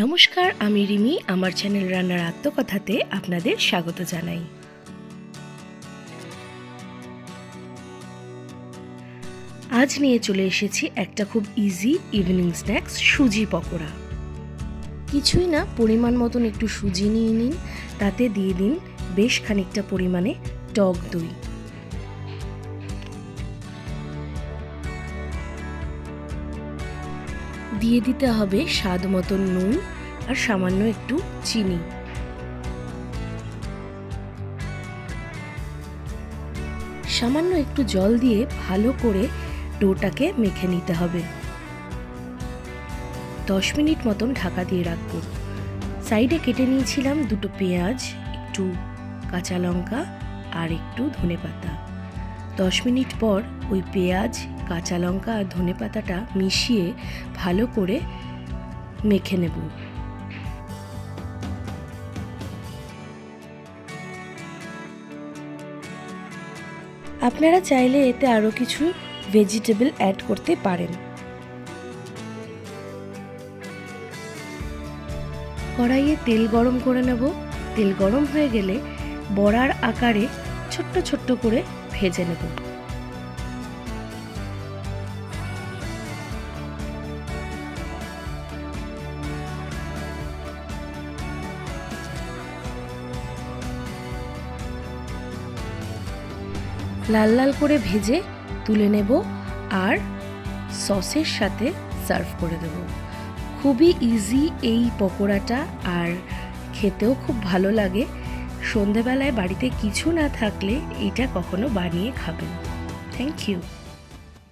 নমস্কার, আমি রিমি। আমার চ্যানেল রান্নার আত্মকথাতে আপনাদের স্বাগত জানাই। আজ নিয়ে চলে এসেছি একটা খুব ইজি ইভিনিং স্ন্যাক্স, সুজি পকোড়া। কিছুই না, পরিমাণ মতন একটু সুজি নিয়ে নিন, তাতে দিয়ে দিন বেশ খানিকটা পরিমাণে টক দই। দিয়ে দিতে হবে স্বাদ মতন নুন আর সামান্য একটু চিনি। সামান্য একটু জল দিয়ে ভালো করে ডোটাকে মেখে নিতে হবে। 10 মিনিট মতন ঢাকা দিয়ে রাখবো। সাইডে কেটে নিয়েছিলাম দুটো পেঁয়াজ, একটু কাঁচা লঙ্কা আর একটু ধনেপাতা। 10 মিনিট পর ওই পেঁয়াজ, কাঁচা লঙ্কা আর ধনেপাতাটা মিশিয়ে ভালো করে মেখে নেব। আপনারা চাইলে এতে আরও কিছু ভেজিটেবল অ্যাড করতে পারেন। কড়াইয়ে তেল গরম করে নেব। তেল গরম হয়ে গেলে বড়ার আকারে ছোট্ট ছোট্ট করে ভেজে নেব। লাল লাল করে ভেজে তুলে নেব আর সসের সাথে সার্ভ করে দেব। খুবই ইজি এই পকোড়াটা, আর খেতেও খুব ভালো লাগে। সন্ধেবেলায় বাড়িতে কিছু না থাকলে এটা কখনো বানিয়ে খাবেন। Thank you.